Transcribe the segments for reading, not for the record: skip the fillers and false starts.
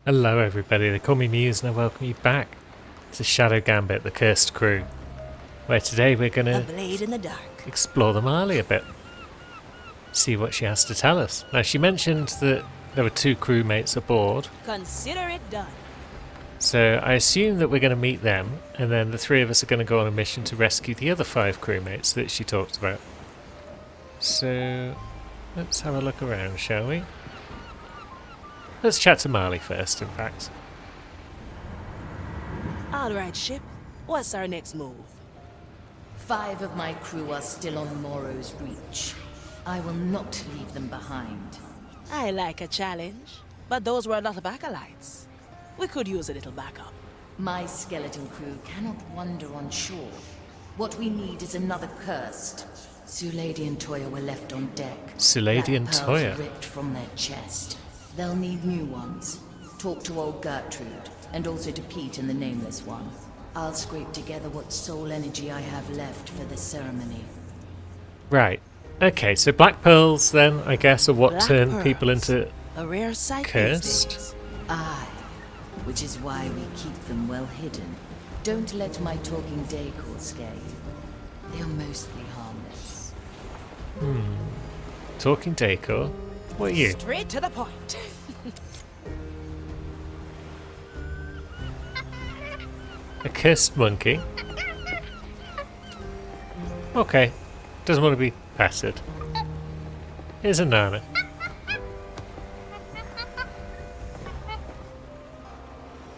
Hello everybody, they call me Muse and I welcome you back to Shadow Gambit, the Cursed Crew, where today we're going A to blade in the dark. explore the Marley a bit, see what she has to tell us. Now she mentioned that there were 2 crewmates aboard, Consider it done. so I assume that we're going to meet them and then the 3 of us are going to go on a mission to rescue the other 5 crewmates that she talked about. So let's have a look around, shall we? Let's chat to Marley first, in fact. All right, ship. What's our next move? 5 of my crew are still on Morrow's Reach. I will not leave them behind. I like a challenge, but those were a lot of acolytes. We could use a little backup. My skeleton crew cannot wander on shore. What we need is another cursed. Sulady and Toya were left on deck. Sulady and Black pearls Toya? ripped from their chest. They'll need new ones. Talk to old Gertrude, and also to Pete and the Nameless One. I'll scrape together what soul energy I have left for the ceremony. Right. Okay, so black pearls then, I guess, are what Black turn people pearls. into A rare sight cursed? these days. Aye, which is why we keep them well hidden. Don't let my talking decor scare you. They are mostly harmless. talking decor. What are you? Straight to the point. A cursed monkey? Okay. Doesn't want to be patted. Here's a Nana.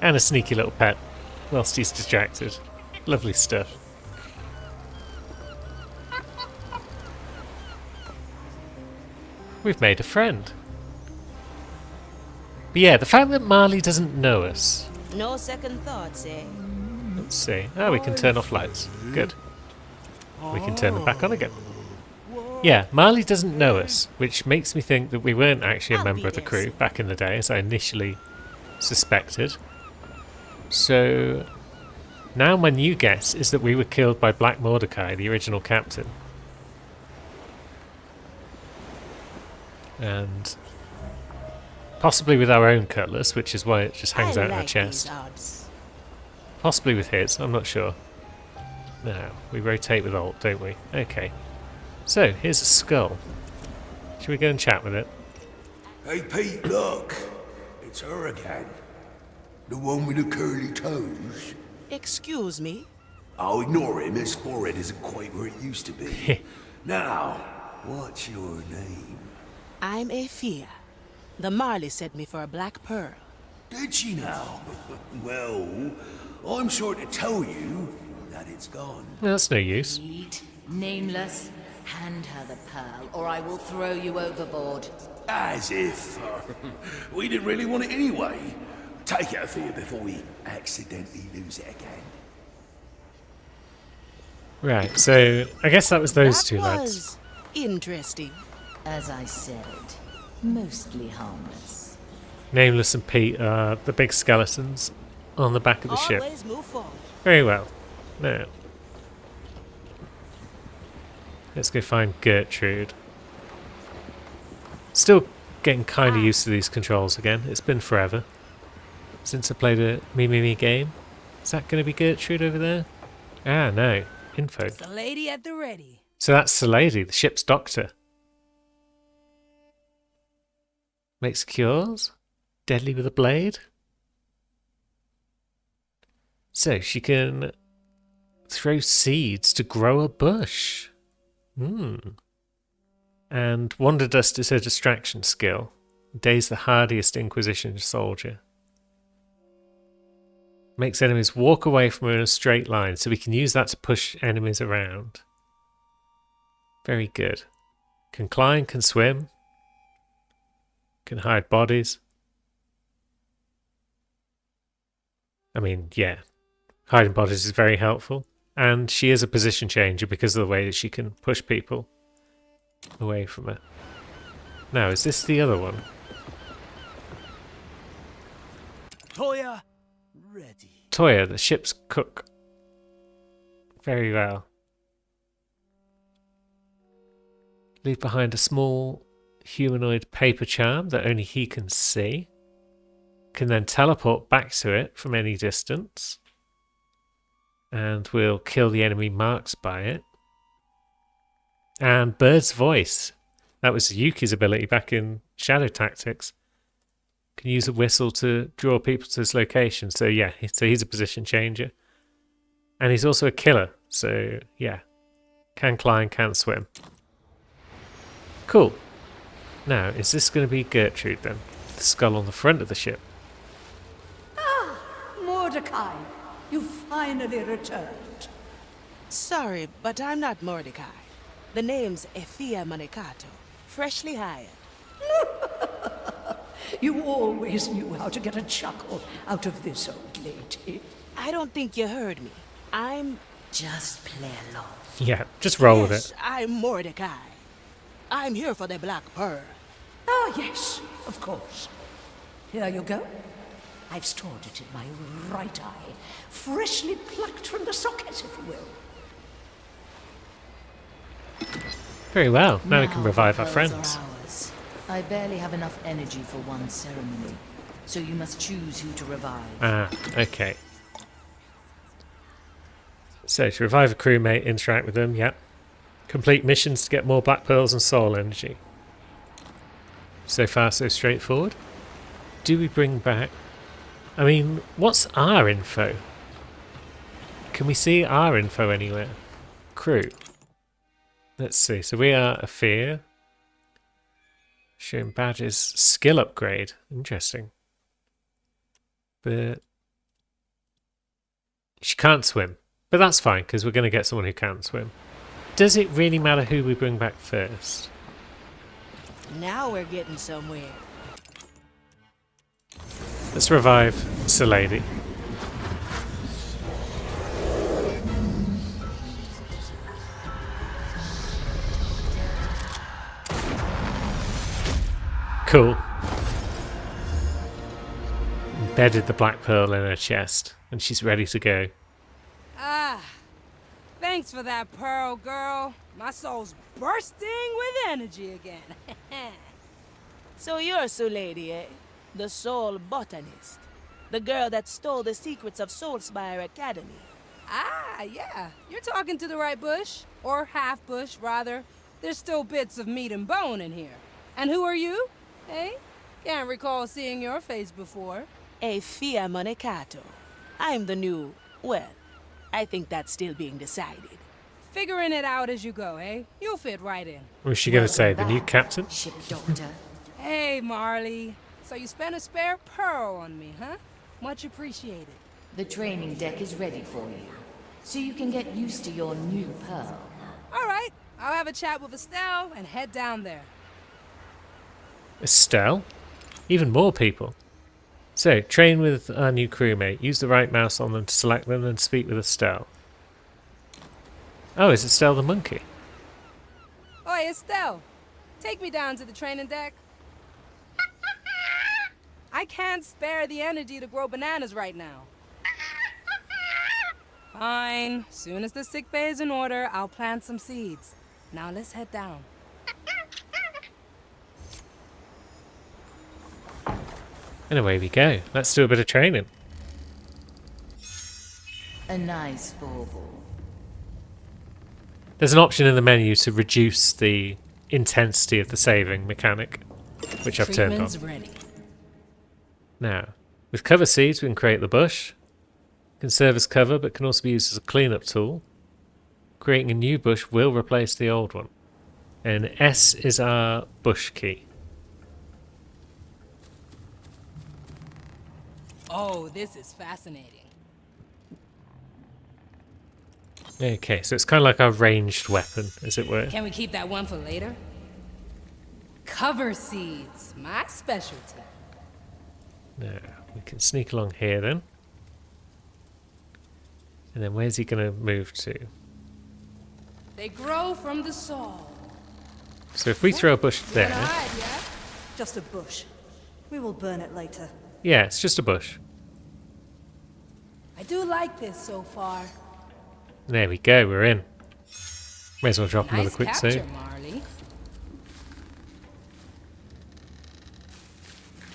And a sneaky little pet, whilst he's distracted. Lovely stuff. We've made a friend. But yeah, the fact that Marley doesn't know us. No second thoughts, eh? Let's see. Oh, we can turn off lights. Good. We can turn them back on again. Yeah, Marley doesn't know us, which makes me think that we weren't actually a I'll member be of the there crew soon. back in the day, as I initially suspected. So now my new guess is that we were killed by Black Mordecai, the original captain. And possibly with our own cutlass, which is why it just hangs I out in our like chest. these odds. Possibly with his, I'm not sure. No, we rotate with Alt, don't we? Okay. So, here's a skull. Should we go and chat with it? Hey Pete, look! It's her again. The one with the curly toes. Excuse me? I'll ignore him, his forehead isn't quite where it used to be. Now, what's your name? I'm Afia. The Marley sent me for a black pearl. Did she now? Well, I'm sure to tell you that it's gone. Well, that's no use. Pete, Nameless, hand her the pearl, or I will throw you overboard. As if. We didn't really want it anyway. Take it, Thea, before we accidentally lose it again. Right, so I guess that was those That two lads. was interesting. As I said, mostly harmless. Nameless and Pete are the big skeletons on the back of the ship. Always move forward. Very well. Now, let's go find Gertrude. Still getting kind of used to these controls again. It's been forever since I played a Me game. Is that going to be Gertrude over there? Ah, no. Info. It's the lady at the ready. So that's the lady, the ship's doctor. Makes cures? Deadly with a blade? So she can throw seeds to grow a bush. And Wander Dust is her distraction skill. Daze the hardiest Inquisition soldier. Makes enemies walk away from her in a straight line, so we can use that to push enemies around. Very good. Can climb, can swim. Can hide bodies. I mean, yeah. Hiding bodies is very helpful. And she is a position changer because of the way that she can push people away from her. Now, is this the other one? Toya, ready. Toya, the ship's cook. Very well. Leave behind a small humanoid paper charm that only he can see. can then teleport back to it from any distance. And we'll kill the enemy marks by it. And Bird's Voice. That was Yuki's ability back in Shadow Tactics. Can use a whistle to draw people to his location. So yeah, he's a position changer. And he's also a killer. So yeah, can climb, can swim. Cool. Now, is this going to be Gertrude then? The skull on the front of the ship. Mordecai, you finally returned. Sorry, but I'm not Mordecai. The name's Ephia Manicato, freshly hired. You always knew how to get a chuckle out of this old lady. I don't think you heard me. I'm... Just play along. Yeah, just roll with Yes, it. I'm Mordecai. I'm here for the Black Pearl. Ah, yes, of course. Here you go. I've stored it in my right eye, freshly plucked from the socket, if you will. Very well. Now we can Now revive the our pearls friends. are ours. I barely have enough energy for one ceremony, so you must choose who to revive. Ah, okay. So, to revive a crewmate, interact with them, yep. Complete missions to get more black pearls and soul energy. So far, so straightforward. Do we bring back... I mean, what's our info? Can we see our info anywhere? Crew. Let's see. So we are a fear. Showing badges. Skill upgrade. Interesting. But she can't swim. But that's fine, because we're going to get someone who can swim. Does it really matter who we bring back first? Now we're getting somewhere. Let's revive Lady. Cool. Embedded the black pearl in her chest, and she's ready to go. Ah, thanks for that pearl, girl. My soul's bursting with energy again. So you're Sue Lady, eh? The soul botanist. The girl that stole the secrets of Soulspire Academy. Ah, yeah. You're talking to the right bush. Or half bush, rather. There's still bits of meat and bone in here. And who are you? Hey? Can't recall seeing your face before. Ephia Manicato. I'm the new... well, I think that's still being decided. Figuring it out as you go, eh? You'll fit right in. What was she going to say? The Welcome new back, captain? Ship doctor. Hey, Marley. So you spent a spare pearl on me, huh? Much appreciated. The training deck is ready for you, so you can get used to your new pearl. All right. I'll have a chat with Estelle and head down there. Estelle? Even more people. So, train with our new crewmate. Use the right mouse on them to select them and speak with Estelle. Oh, is Estelle the monkey? Oi, Estelle. Take me down to the training deck. I can't spare the energy to grow bananas right now. Fine. Soon as the sick bay is in order, I'll plant some seeds. Now let's head down. And away we go. Let's do a bit of training. A nice bauble. There's an option in the menu to reduce the intensity of the saving mechanic, which I've turned on. Treatment's ready. Now, with cover seeds, we can create the bush. It can serve as cover, but can also be used as a cleanup tool. Creating a new bush will replace the old one. And S is our bush key. Oh, this is fascinating. Okay, so it's kind of like our ranged weapon, as it were. Can we keep that one for later? Cover seeds, my specialty. Now, we can sneak along here then. And then where's he going to move to? They grow from the soul. So if we throw a bush Wanna there... hide, yeah? Just a bush. We will burn it later. Yeah, it's just a bush. I do like this so far. There we go, we're in. May as well drop another Nice quick capture, save. Marley.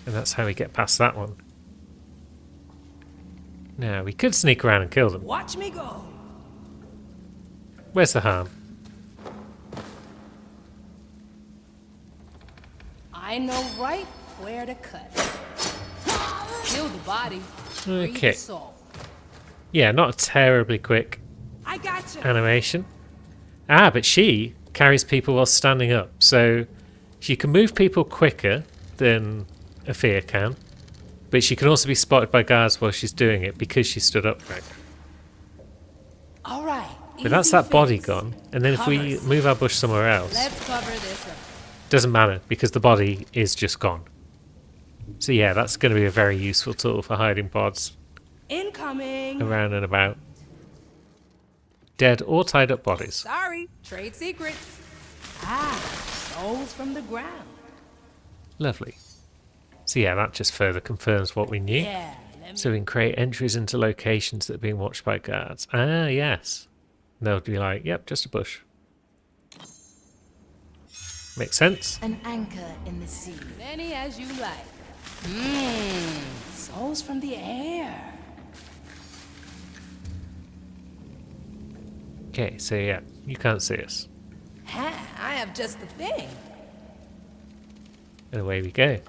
And that's how we get past that one. Now, we could sneak around and kill them. Watch me go. Where's the harm? I know right where to cut. Kill the body. Free Okay. the soul. Yeah, not a terribly quick I got you. animation. Ah, but she carries people while standing up, so she can move people quicker than Athea can, but she can also be spotted by guards while she's doing it because she stood upright. All right. But that's easy that body fix. gone, and then if we Covers. move our bush somewhere else, Let's cover this up. doesn't matter because the body is just gone. So yeah, that's going to be a very useful tool for hiding pods Incoming. around and about. Dead or tied up bodies. Sorry, trade secrets. Ah, souls from the ground. Lovely. So yeah, that just further confirms what we knew. Yeah, let me. So we can create entries into locations that are being watched by guards. Ah, yes. And they'll be like, yep, just a bush. Makes sense. An anchor in the sea. Many as you like. Souls from the air. Okay, so yeah, you can't see us. Ha, I have just the thing. And away we go.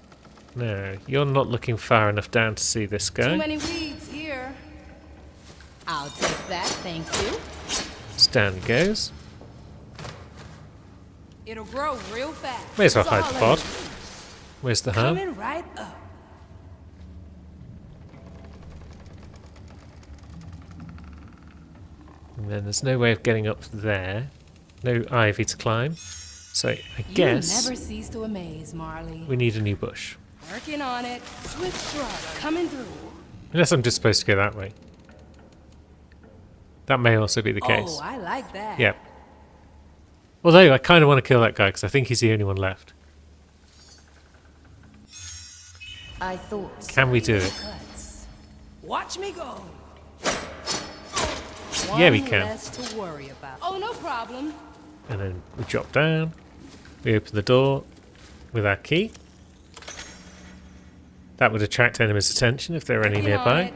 No, you're not looking far enough down to see this Too guy. many weeds here. I'll take that, thank you. Down he goes. It'll grow real fast. Where's our That's hide all pod? I need. Where's the harm? Coming right up. And then there's no way of getting up there. No ivy to climb. So I You guess never cease to amaze, Marley. we need a new bush. Working on it. Swift stride coming through. Unless I'm just supposed to go that way. That may also be the case. Oh, I like that. Yep. Although I kind of want to kill that guy because I think he's the only one left. I thought so. Can we do it? Cuts. Watch me go. Yeah, we One can. less to worry about. Oh, no problem. And then we drop down. We open the door with our key. That would attract enemies' attention if there are any Working on nearby. it.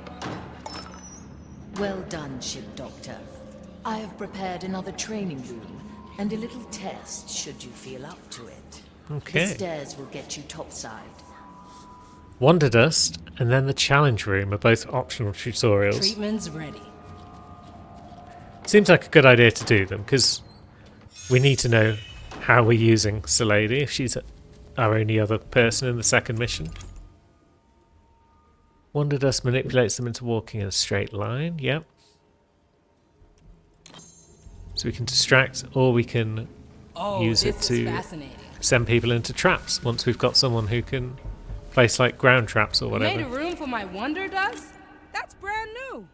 Well done, ship doctor. I have prepared another training room and a little test should you feel up to it. The Okay. stairs will get you topside. Wonder Dust and then the challenge room are both optional tutorials. Treatment's ready. Seems like a good idea to do them because we need to know how we're using Salady if she's our only other person in the second mission. Wonder Dust manipulates them into walking in a straight line. Yep. So we can distract or we can Oh, use it this to is fascinating. send people into traps once we've got someone who can place like ground traps or You made a whatever. room for my wonder dust? That's brand new.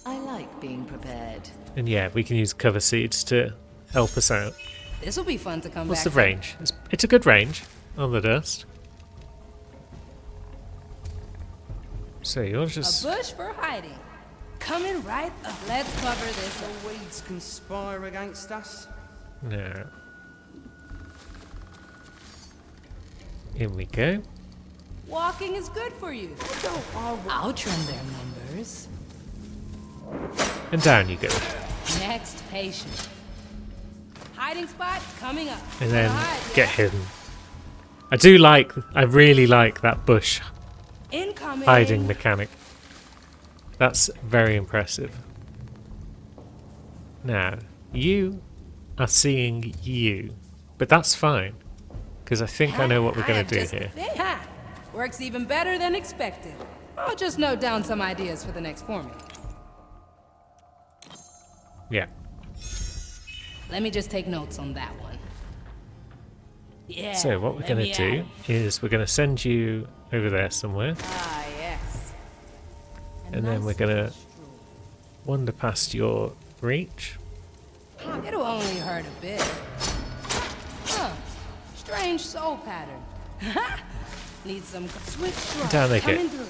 I like being prepared. And yeah, we can use cover seeds to help us out. This will be fun to come What's the back range? It's a good range on the dust. So you're to. just... A bush for hiding. Coming right up. Let's cover this up. The weeds conspire against us. No. In we go. Walking is good for you. I'll trim their numbers. And down you go. Next patient. Hiding spot coming up. And then Hide, get yeah. hidden. I really like that bush Incoming. hiding mechanic. That's very impressive. Now, you are seeing you. But that's fine. Because I think I know what we're I going have to do just the here. thing. Ha! Works even better than expected. I'll just note down some ideas for the next formula. Yeah. Let me just take notes on that one. Yeah. So what we're let going me to do out. is we're going to send you over there somewhere. Ah, yes. And then we're going to wander past your reach. It'll only hurt a bit. Huh. Strange soul pattern. Need some swift stride Down they coming get. through.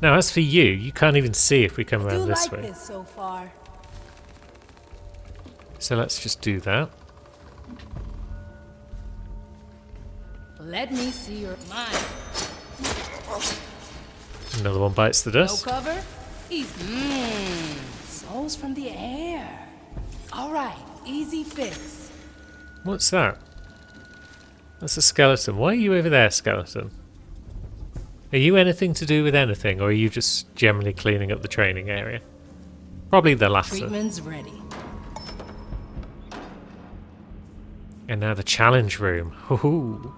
Now, as for you, you can't even see if we come I do around this like way. this so far. So let's just do that. Let me see your mind. Another one bites the No dust. cover? Easy. Souls from the air. All right, easy fix. What's that? That's a skeleton. Why are you over there, skeleton? Are you anything to do with anything, or are you just generally cleaning up the training area? Probably the latter. Treatment's ready. And now the challenge room. Hoo-hoo.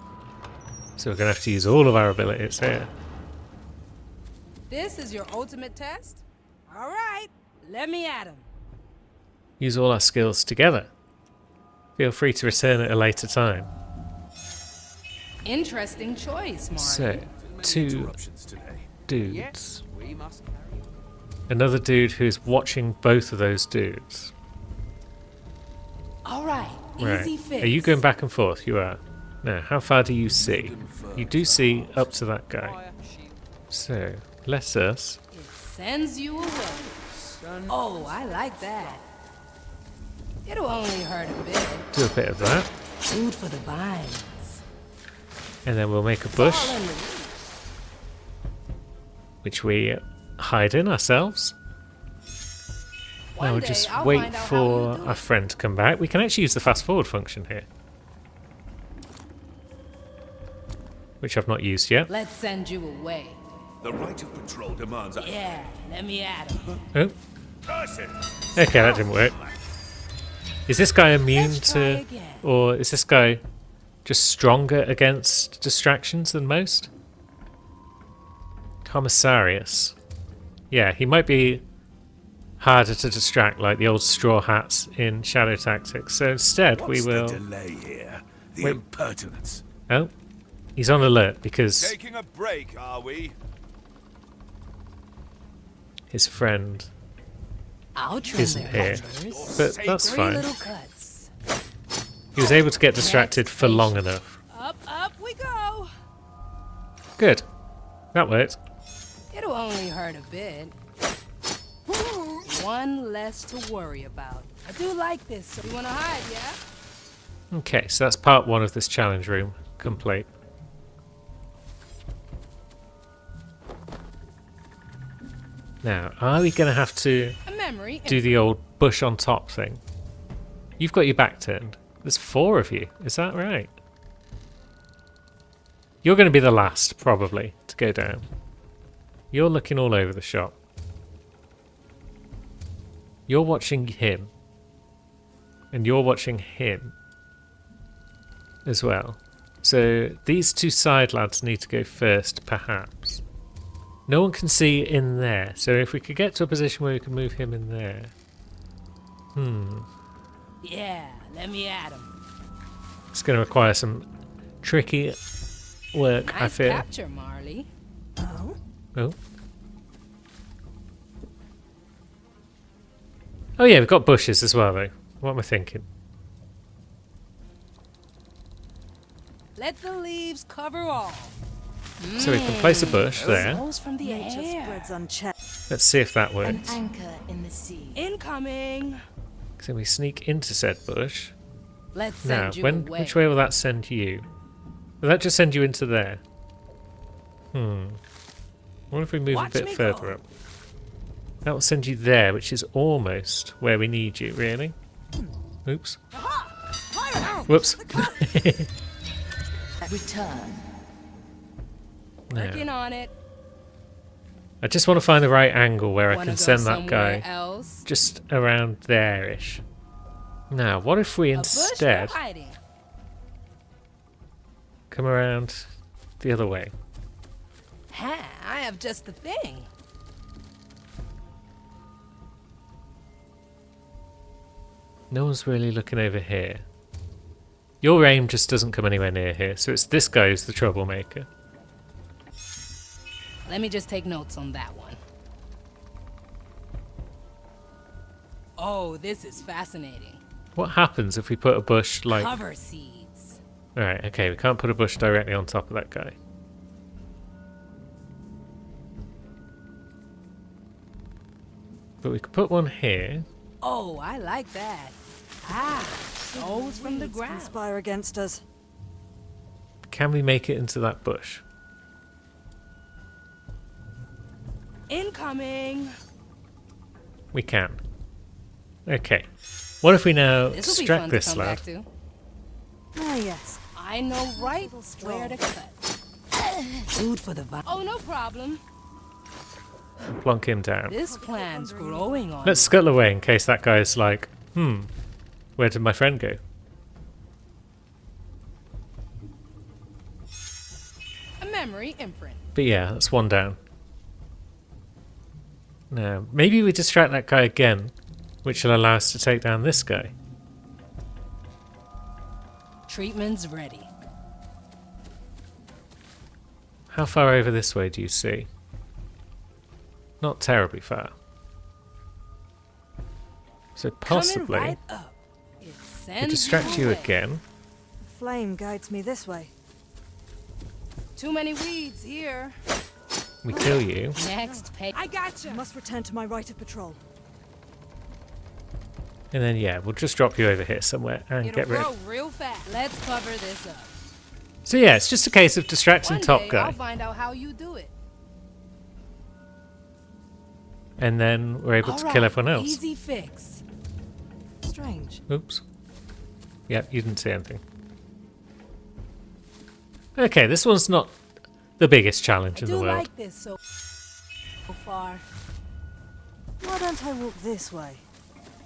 So we're going to have to use all of our abilities here. This is your ultimate test? All right, let me at him. Use all our skills together. Feel free to return at a later time. Interesting choice, Marty. So, two Interruptions today. dudes. We must carry on. Another dude who's watching both of those dudes. All right, Right. easy fix. Are you going back and forth? You are. Now, how far do you see? You do see up to that guy. Fire, shield. So, let us. It sends you away. Oh, I like that. It'll only hurt a bit. Do a bit of that. Food for the vines. And then we'll make a bush, Fall in the leaves. which we hide in ourselves. Now One we'll day just I'll wait find out how for you do our it. friend to come back. We can actually use the fast forward function here, which I've not used yet. Let's send you away. The right of patrol demands a Yeah, let me at him. Oh, person. okay, that didn't work. Is this guy immune Let's try to, again. or is this guy just stronger against distractions than most? Commissarius. Yeah, he might be harder to distract, like the old straw hats in Shadow Tactics. So instead, What's we will. the delay here? The Wait. impertinence. Oh, he's on alert because Taking a break, are we? his friend I'll trim isn't their here. butters. But that's 3 fine. little cuts. He was able to get distracted Next for long patient. enough. Up we go. Good. That worked. It'll only hurt a bit. One less to worry about. I do like this. So you wanna hide, yeah? Okay, so that's part one of this challenge room complete. Now, are we going to have to A memory. do the old bush on top thing? You've got your back turned. There's 4 of you. Is that right? You're going to be the last, probably, to go down. You're looking all over the shop. You're watching him. And you're watching him as well. So these 2 side lads need to go first, perhaps. No one can see in there, so if we could get to a position where we can move him in there. Yeah, let me at him. It's going to require some tricky work, I Nice fear. capture, Marley. Oh. Oh yeah, we've got bushes as well, though. What am I thinking? Let the leaves cover all. So we can place a bush there. Souls from the air. Let's see if that An works. anchor in the sea. Incoming. So we sneak into said bush. Let's Now, send you when away. which way will that send you? Will that just send you into there? What if we move Watch a bit me further go. up? That will send you there, which is almost where we need you, really. Oops. Whoops. Return. Working Now, on it. I just want to find the right angle where I Wanna can go send that somewhere guy else? just around there-ish. Now, what if we A bush for instead hiding. come around the other way? Ha, I have just the thing. No one's really looking over here. Your aim just doesn't come anywhere near here, so it's this guy who's the troublemaker. Let me just take notes on that one. Oh, this is fascinating. What happens if we put a bush like... Cover seeds. Alright, okay, we can't put a bush directly on top of that guy. But we could put one here. Oh, I like that. Ah, souls from the ground. Conspire against us. Can we make it into that bush? Incoming. We can. Okay. What if we now This will be distract fun this to come lad? back to. Ah, yes. I know right where to cut. Food for the Oh, no problem. And plonk him down. This plan's growing on Let's me. scuttle away in case that guy's like, where did my friend go? A memory imprint. But yeah, that's one down. Now, maybe we distract that guy again, which will allow us to take down this guy. Treatment's ready. How far over this way do you see? Not terribly far. So possibly, Coming right up. It we sends distract you away. again. Flame guides me this way. Too many weeds here. We kill you. Next page. I gotcha. I must return to my right of patrol. And then, yeah, we'll just drop you over here somewhere and It'll get rid. grow real fast. Let's cover this up. So yeah, it's just a case of distracting One top day, guy. I'll find out how you do it. And then we're able to All kill right, everyone else. Easy fix. Strange. Oops. Yep, you didn't see anything. Okay, this one's not the biggest challenge I in the do world. like this so far. Why don't I walk this way?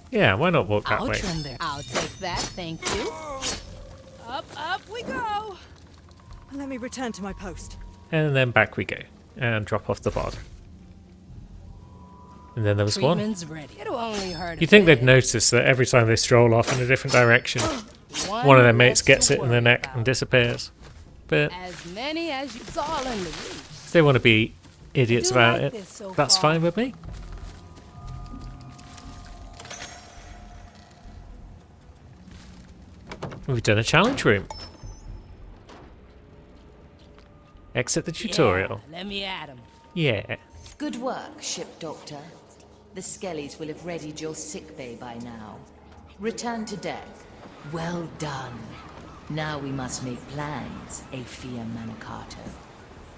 Yeah, why not walk that I'll way? trim there. I'll take that, thank you. Up we go. Let me return to my post. And then back we go. And drop off the bod. And then there was one. Treatment's ready. It'll only hurt. You'd think they'd notice that every time they stroll off in a different direction, one of their mates gets it in the neck and disappears. But As many as you. It's all in the reach. if they want to be idiots do about like it, this so that's far. fine with me. We've done a challenge room. Exit the tutorial. Yeah, let me at him. Yeah. Good work, ship doctor. The Skellies will have readied your sickbay by now. Return to deck. Well done. Now we must make plans, Aphia Manicato.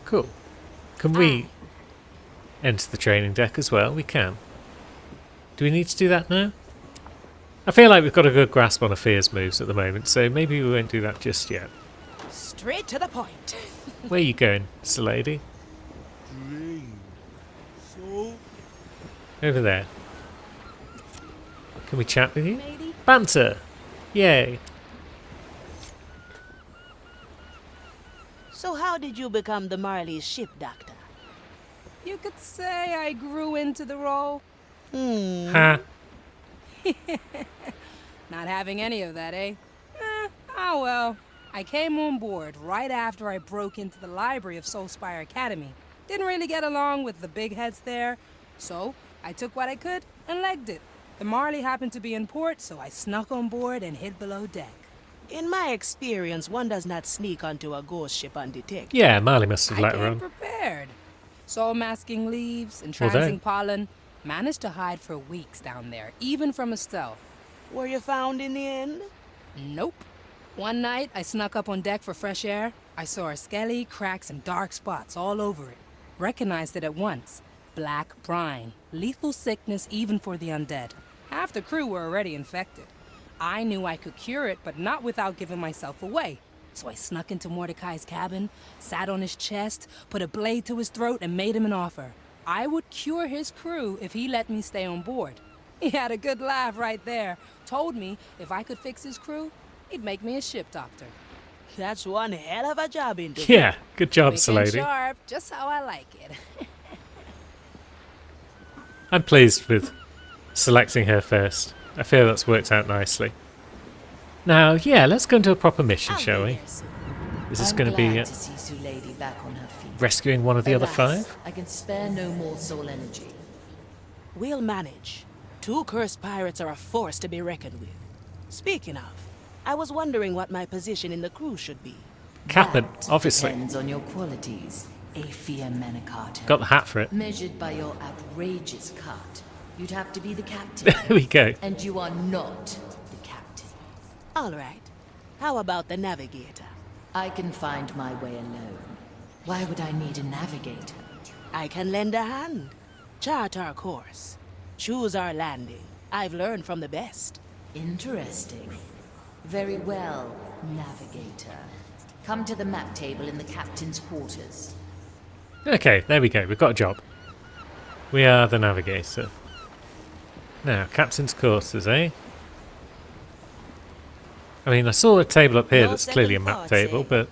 Cool. Can we enter the training deck as well? We can. Do we need to do that now? I feel like we've got a good grasp on Aphia's moves at the moment, so maybe we won't do that just yet. Straight to the point. Where are you going, Lady? Over there. Can we chat with you? Banter! Yay! So how did you become the Marley's ship doctor? You could say I grew into the role. Ha! Not having any of that, eh? Oh well. I came on board right after I broke into the library of Soulspire Academy. Didn't really get along with the big heads there, so I took what I could and legged it. The Marley happened to be in port, so I snuck on board and hid below deck. In my experience, one does not sneak onto a ghost ship undetected. Yeah, Marley must have I let her came on. prepared. Soul masking leaves, Well done. entrancing pollen. Managed to hide for weeks down there, even from Estelle. Were you found in the end? Nope. One night, I snuck up on deck for fresh air. I saw a skelly, cracks, and dark spots all over it. Recognized it at once. Black brine. Lethal sickness even for the undead. Half the crew were already infected. I knew I could cure it, but not without giving myself away. So I snuck into Mordecai's cabin, sat on his chest, put a blade to his throat, and made him an offer. I would cure his crew if he let me stay on board. He had a good laugh right there. Told me if I could fix his crew, he'd make me a ship doctor. That's one hell of a job interview. Yeah, good job, Quick and Lady. sharp, just how I like it. I'm pleased with selecting her first. I feel that's worked out nicely. Now, yeah, let's go into a proper mission, I'll shall be we? there soon. Is this I'm going to be glad to see Sue Lady back on her feet. rescuing one of the other Alas, 5? I can spare no more soul energy. We'll manage. 2 cursed pirates are a force to be reckoned with. Speaking of, I was wondering what my position in the crew should be. Captain, That obviously. depends on your qualities, Aphia Manicato. Got the hat for it. Measured by your outrageous cut, you'd have to be the captain. There we go. And you are not the captain. All right. How about the navigator? I can find my way alone. Why would I need a navigator? I can lend a hand. Chart our course. Choose our landing. I've learned from the best. Interesting. Very well, navigator. Come to the map table in the captain's quarters. Okay, there we go. We've got a job. We are the navigator. Now, captain's quarters, eh? I mean, I saw a table up here No that's clearly a second map thoughts, table, eh? but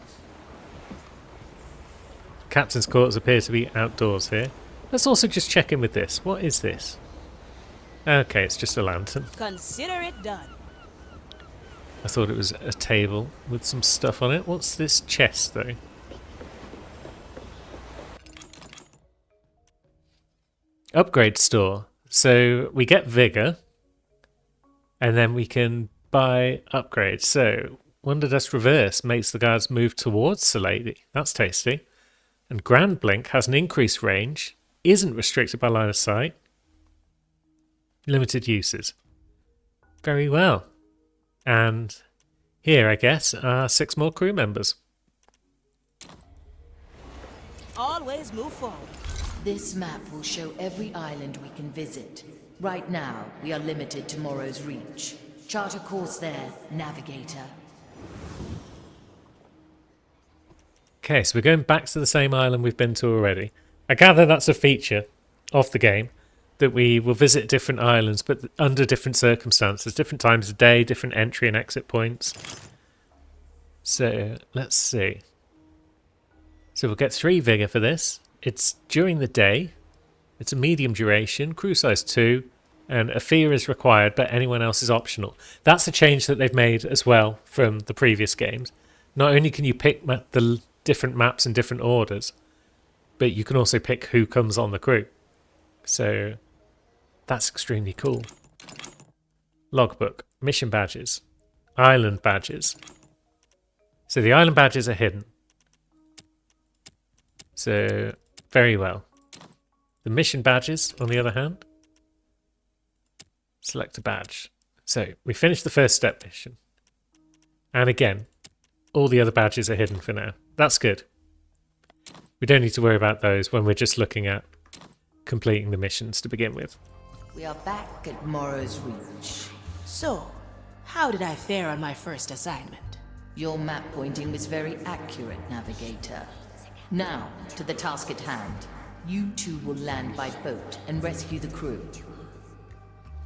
captain's quarters appear to be outdoors here. Let's also just check in with this. What is this? Okay, it's just a lantern. Consider it done. I thought it was a table with some stuff on it. What's this chest, though? Upgrade store. So we get vigor, and then we can buy upgrades. So Wonder Dust Reverse makes the guards move towards Salady. That's tasty. And Grand Blink has an increased range, isn't restricted by line of sight. Limited uses. Very well. And here, I guess, are 6 more crew members. Always move forward. This map will show every island we can visit. Right now, we are limited to Morrow's Reach. Chart a course there, navigator. Okay, so we're going back to the same island we've been to already. I gather that's a feature of the game, that we will visit different islands, but under different circumstances, different times of day, different entry and exit points. So, let's see. So we'll get 3 vigor for this. It's during the day. It's a medium duration, crew size 2, and a fear is required, but anyone else is optional. That's a change that they've made as well from the previous games. Not only can you pick the different maps in different orders, but you can also pick who comes on the crew. So that's extremely cool. Logbook, mission badges, island badges. So the island badges are hidden. So very well. The mission badges, on the other hand, select a badge. So we finished the first step mission. And again, all the other badges are hidden for now. That's good. We don't need to worry about those when we're just looking at completing the missions to begin with. We are back at Morrow's Reach. So, how did I fare on my first assignment? Your map pointing was very accurate, navigator. Now, to the task at hand. You two will land by boat and rescue the crew.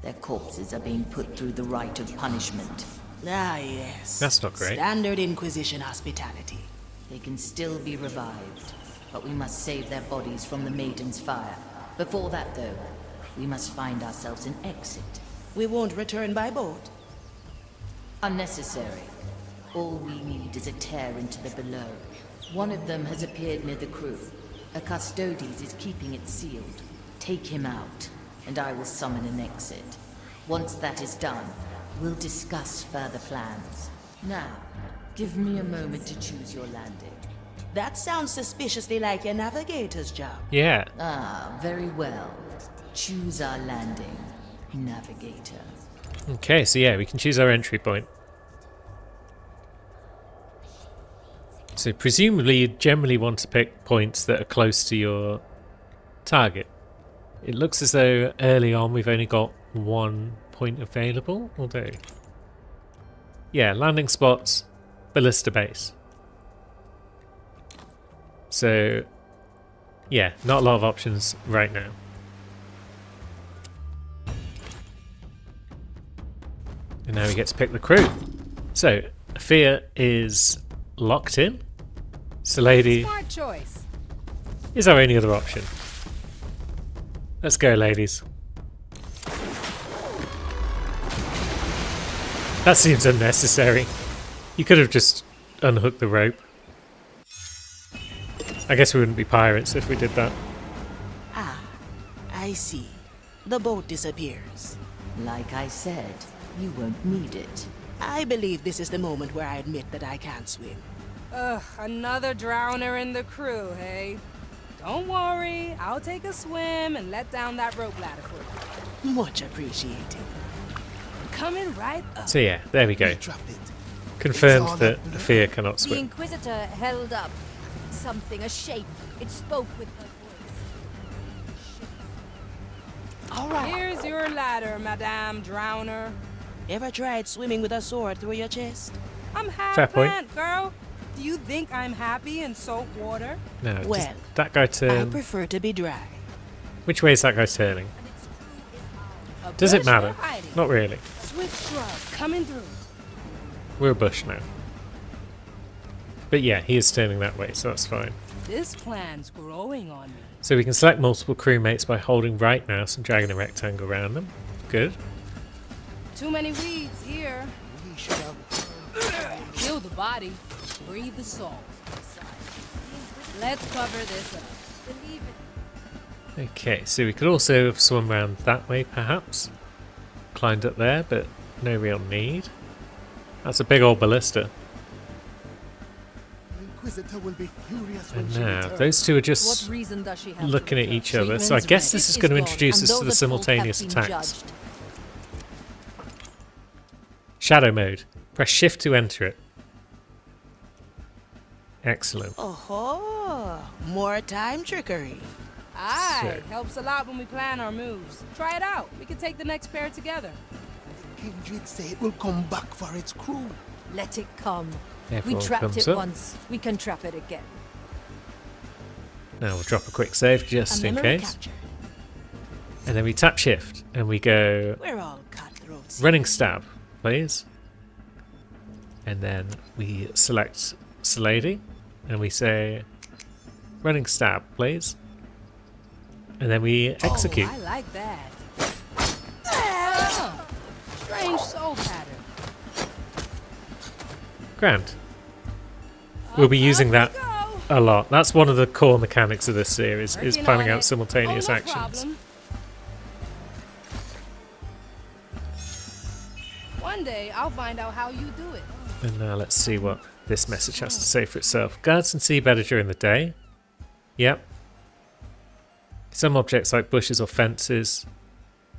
Their corpses are being put through the rite of punishment. Ah, yes. That's not great. Standard Inquisition hospitality. They can still be revived, but we must save their bodies from the Maiden's fire. Before that, though, we must find ourselves an exit. We won't return by boat. Unnecessary. All we need is a tear into the below. One of them has appeared near the crew. A Custodes is keeping it sealed. Take him out, and I will summon an exit. Once that is done, we'll discuss further plans. Now, give me a moment to choose your landing. That sounds suspiciously like your navigator's job. Yeah. Ah, very well. Choose our landing, navigator. Okay, so yeah, we can choose our entry point. So presumably you generally want to pick points that are close to your target. It looks as though early on we've only got 1 point available, although... Yeah, landing spots, ballista base. So, yeah, not a lot of options right now. And now we get to pick the crew. So, Fear is locked in. Salady Smart choice. is our only other option. Let's go, ladies. That seems unnecessary. You could have just unhooked the rope. I guess we wouldn't be pirates if we did that. Ah, I see. The boat disappears. Like I said, you won't need it. I believe this is the moment where I admit that I can't swim. Ugh, another drowner in the crew, hey? Don't worry, I'll take a swim and let down that rope ladder for you. Much appreciated. Coming right up. So yeah, there we go. Drop it. Confirmed that Fear cannot The swim. Inquisitor held up something, a shape. It spoke with her voice. All right. Here's your ladder, Madame Drowner. Ever tried swimming with a sword through your chest? I'm half Fair point. plant, girl. Do you think I'm happy in salt water? No, does Well, that guy I turn? prefer to be dry. Which way is that guy turning? A Does it bush matter? or hiding? Not really. Swift shrub coming through. We're a bush now. But yeah, he is turning that way, so that's fine. This plan's growing on me. So we can select multiple crewmates by holding right mouse and dragging a rectangle around them. Good. Too many weeds here. Kill the body. Breathe the soul. Let's cover this up. Okay, so we could also have swum around that way, perhaps. Climbed up there, but no real need. That's a big old ballista. And now, those two are just reason does she have looking at each other, so I guess this is going to introduce us to the simultaneous attacks. Shadow mode. Press shift to enter it. Excellent. Oh, more time trickery. Aye, So- helps a lot when we plan our moves. Try it out. We can take the next pair together. Kindred say it will come back for its crew. Let it come. Everyone we trapped comes it up. once. We can trap it again. Now we'll drop a quick save just A in memory case. capture. And then we tap shift and we go We're all cutthroats. running stab, please. And then we select Salady and we say running stab, please. And then we execute. Oh, I like that. Oh, strange soul pattern. Grand. We'll be using that Go. a lot. That's one of the core mechanics of this series, is Working planning on out it. simultaneous Oh, no actions. problem. One day I'll find out how you do it. And now let's see what this message has to say for itself. Guards can see better during the day. Yep. Some objects like bushes or fences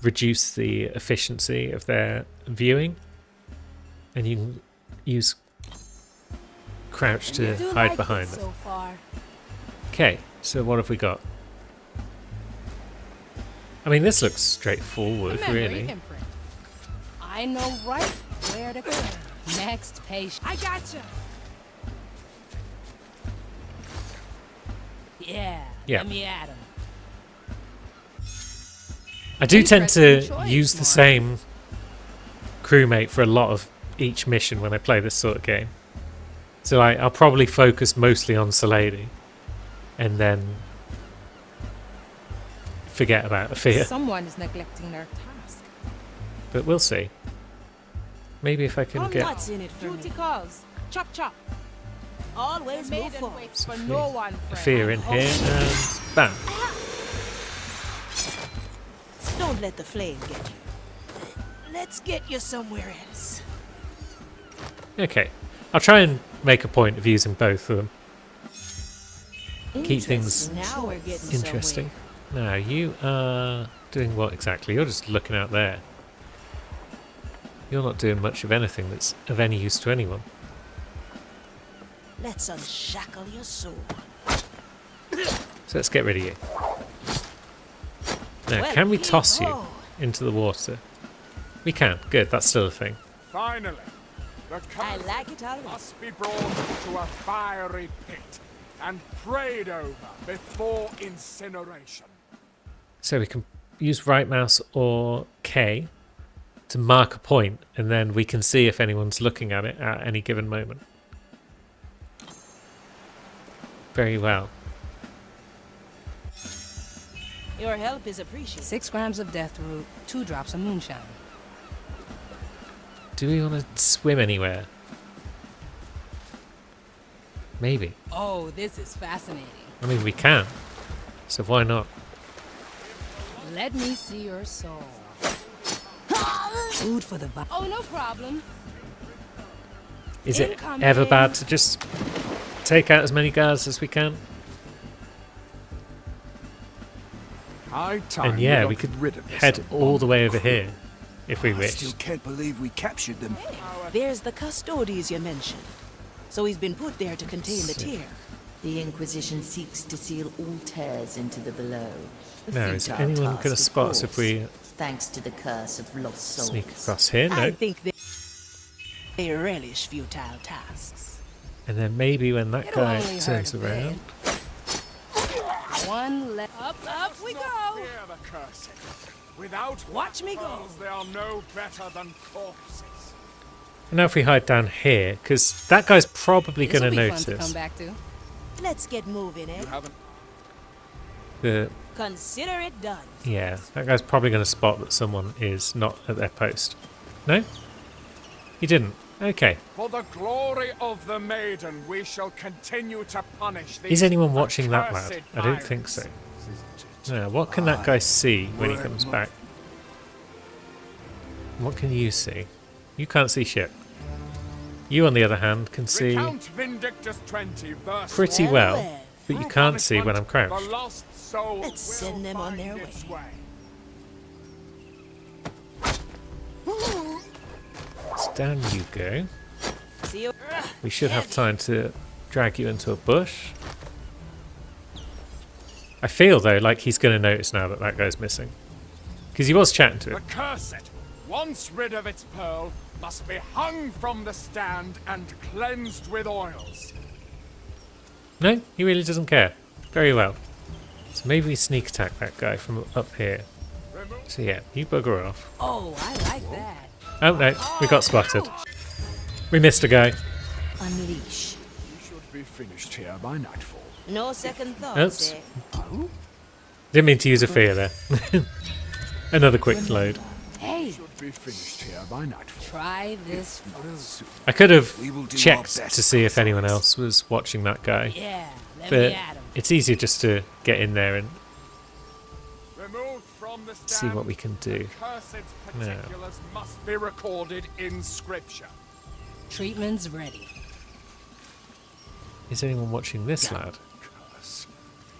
reduce the efficiency of their viewing. And you can use crouch to Do hide like behind it them. so far. Okay, so what have we got? I mean, this looks straightforward, Memory really. imprint. I know right where to go. Next patient. I gotcha. Yeah. Yeah. Let me at him. I do tend to Interesting choice, use the Mark. same crewmate for a lot of each mission when I play this sort of game. So I'll probably focus mostly on Salady and then forget about Afia. Someone is neglecting their task. But we'll see. Maybe if I can get What's in it for Duty me? calls. Chop chop. Always move Maiden forward. waits for no one. Afia in here and bam. Don't let the flame get you. Let's get you somewhere else. Okay. I'll try and make a point of using both of them. Keep things Now we're getting interesting. Now, you are doing what exactly? You're just looking out there. You're not doing much of anything that's of any use to anyone. Let's unshackle your soul. So let's get rid of you. Now, Well, can we toss you hee-ho. into the water? We can. Good, that's still a thing. Finally, the I curse like it already. must be brought to a fiery pit and prayed over before incineration. So we can use right mouse or K to mark a point, and then we can see if anyone's looking at it at any given moment. Very well. Your help is appreciated. 6 grams of death root, 2 drops of moonshine. Do we want to swim anywhere? Maybe. Oh, this is fascinating. I mean, we can. So why not? Let me see your soul. Food for the body. Oh, no problem. Is it Incoming. ever bad to just take out as many guards as we can? High time And yeah, we got could rid of this head all the way over here if we I wish. still can't believe we captured them. There's the Custodes you mentioned. So he's been put there to contain the So- tier. The Inquisition seeks to seal all tears into the below. A Now, is futile anyone task, going to of spot us if course, we thanks to the curse of lost souls. sneak across here? I No. think they relish futile tasks. And then maybe when that It'll guy only turns hurt a bit. around. One left. Up we Not go. fear the cursed. Without Watch me go. pearls, they are no better than corpses. And now if we hide down here, because that guy's probably This'll going to be fun to come notice back to. Let's get moving, eh? You haven't. the. Consider it done. Yeah, that guy's probably going to spot that someone is not at their post. No? He didn't. Okay. For the glory of the maiden, we shall continue to punish these Is anyone watching that lad? accursed I don't think pirates. so. No, what can that guy see when he comes back? What can you see? You can't see shit. You, on the other hand, can see Recount Vindictus 20, verse pretty one. well, but you can't see when I'm The crouched. lost soul Let's will send them on find their its way. So down you go. See you. We should have time to drag you into a bush. I feel, though, like he's going to notice now that that guy's missing. Because he was chatting to The him. cursed, once rid of its pearl, must be hung from the stand and cleansed with oils. No, he really doesn't care. Very well. So maybe we sneak attack that guy from up here. So yeah, you bugger off. Oh, I like that. Oh no, we got spotted. We missed a guy. Unleash. We should be finished here by nightfall. No second thoughts, Oops. eh? Didn't mean to use a fear there. Another quick load. Hey, Should be finished here by nightfall. try this fruit. I could have We will do our checked best, to see if anyone else was watching that guy. Yeah, let But me at him. it's easier just to get in there and Removed from the stand, see what we can do. the cursed's particulars must be recorded in scripture. Treatment's ready. Is anyone watching this lad? Curse.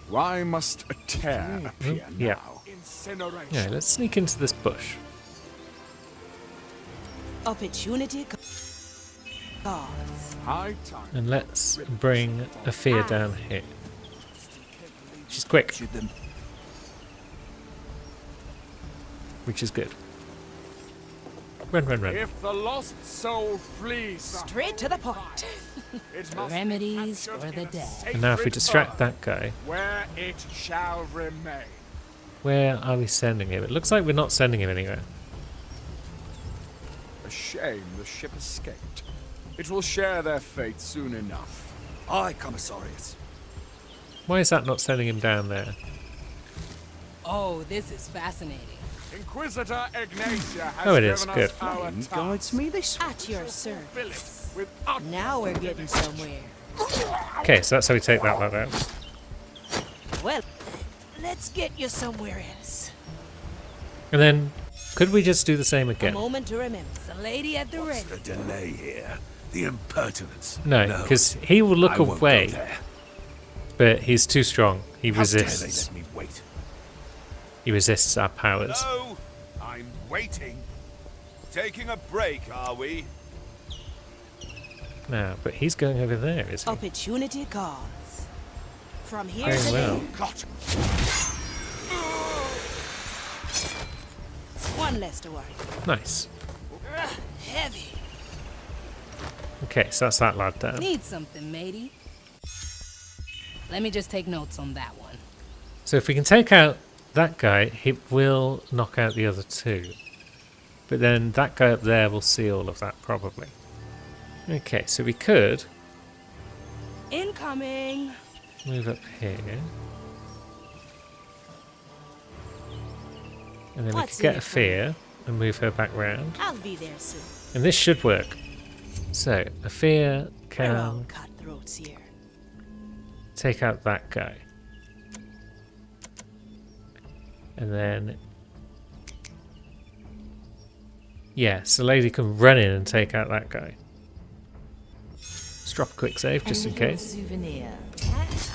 Why must a tear appear yeah. now? Incineration. Yeah, let's sneak into this bush. Opportunity cause. High time. And let's bring a fear down here. She's quick, Shoot them. which is good. Run, run, run. If the lost soul flees Straight to the point. it must Remedies be captured for the in a dead. And now if we sacred distract earth, that guy, where it shall remain. where are we sending him? It looks like we're not sending him anywhere. A shame the ship escaped. It will share their fate soon enough. Aye, Commissarius. Why is that not sending him down there? Oh, this is fascinating. Inquisitor Ignatia has Oh, it is. given Good. us our Flame task. guides me this way. At your service. Fill it with utmost Now we're getting somewhere. Okay, so that's how we take that lad out. Well, let's get you somewhere else. And then, could we just do the same A again? moment to remember. The lady at the ready. The delay here. The impertinence. No, because he will look I won't go away, there. but he's too strong. He How dare they resists. let me wait? He resists our powers. No, I'm waiting. Taking a break, are we? Now, but he's going over there, is he? Opportunity calls. From here Very to well. there. Got One less to worry. Nice. Heavy. Okay, so that's that lad down. Need something, matey. Let me just take notes on that one. So if we can take out that guy, he will knock out the other two. But then that guy up there will see all of that, probably. Okay, so we could Incoming. move up here. And then we What's could get in a it for me? fear and move her back round. I'll be there soon. And this should work. So, a fear We're all can cutthroats here. take out that guy. And then... Yes, the lady can run in and take out that guy. Let's drop a quick save, just in A little case. Souvenir.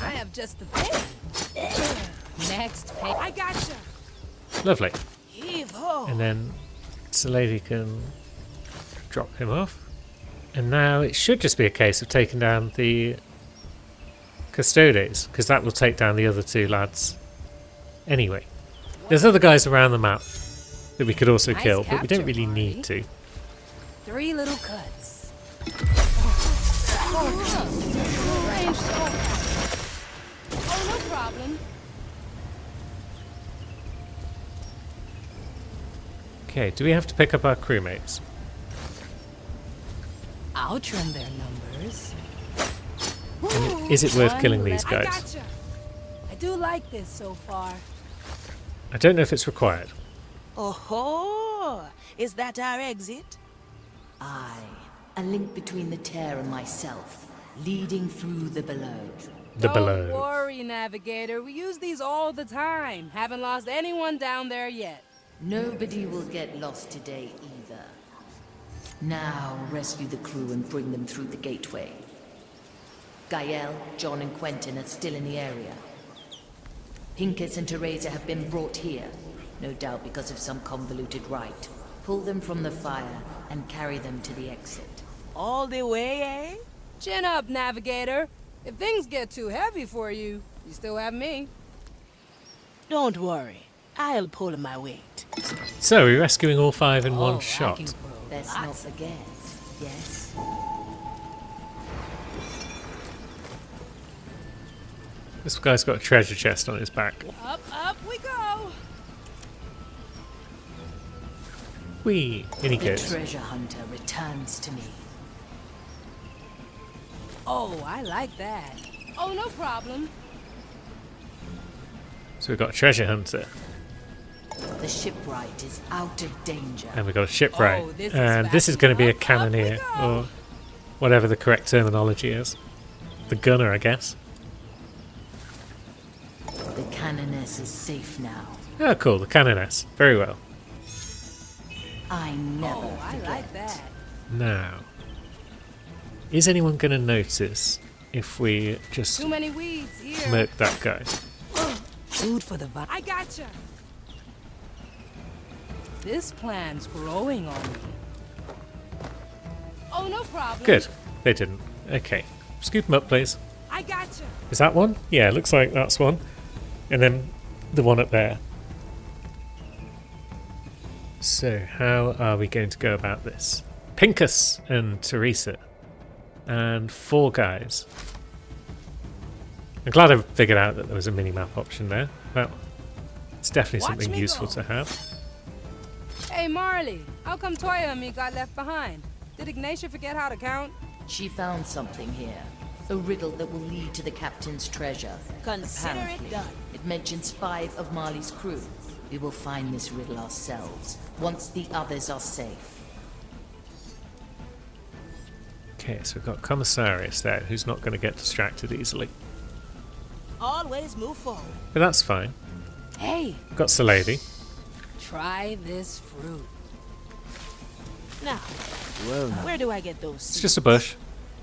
I have just the thing. Next page. I gotcha. Lovely. Heave ho. And then the lady can drop him off. And now it should just be a case of taking down the Custodes, because that will take down the other two lads. Anyway, there's other guys around the map that we could also Nice kill, but we don't capture, really Marty. need to. 3 little cuts. Range so Oh, no problem. Okay, do we have to pick up our crewmates? I'll trim their numbers. And is it worth One killing these I guys? gotcha. I do like this so far. I don't know if it's required. Oh, is that our exit? Aye, a link between the tear and myself, leading through the below. The Don't below. worry, Navigator. We use these all the time. Haven't lost anyone down there yet. Nobody will get lost today either. Now rescue the crew and bring them through the gateway. Gael, John and Quentin are still in the area. Pincus and Teresa have been brought here, no doubt because of some convoluted rite. Pull them from the fire and carry them to the exit. All the way, eh? Chin up, Navigator. If things get too heavy for you, you still have me. Don't worry. I'll pull my weight. So, we're rescuing all 5 in one I shot. can grow Let's lots not of forget, yes? This guy's got a treasure chest on his back. Up we go. Whee! In he The goes. treasure hunter returns to me. Oh, I like that. Oh, no problem. So we've got a treasure hunter, The shipwright is out of danger. and we've got a shipwright. Oh, this is And this is going to be a fascinating. Up we cannoneer, go. or whatever the correct terminology is. The gunner, I guess. The canoness is safe now. Oh, cool, the canoness. Very well. I never Oh, I forget. like that. Now, is anyone going to notice if we just Too many weeds here. murk that guy? Food for the I gotcha. This plan's growing on me. Oh, no problem. Good. They didn't. Okay. Scoop him up, please. I gotcha. Is that one? Yeah, looks like that's one. And then the one up there. So, how are we going to go about this? Pincus and Teresa. And 4 guys. I'm glad I figured out that there was a mini-map option there. Well, it's definitely Watch something me useful go. to have. Hey, Marley. How come Toya and me got left behind? Did Ignatia forget how to count? She found something here. A riddle that will lead to the captain's treasure. Consider Apparently, it done. it mentions 5 of Marley's crew. We will find this riddle ourselves, once the others are safe. Okay, so we've got Commissarius there, who's not going to get distracted easily. Always move forward. But that's fine. Hey, We've got Salady. try this fruit. Now, where do I get those It's seeds? just a bush.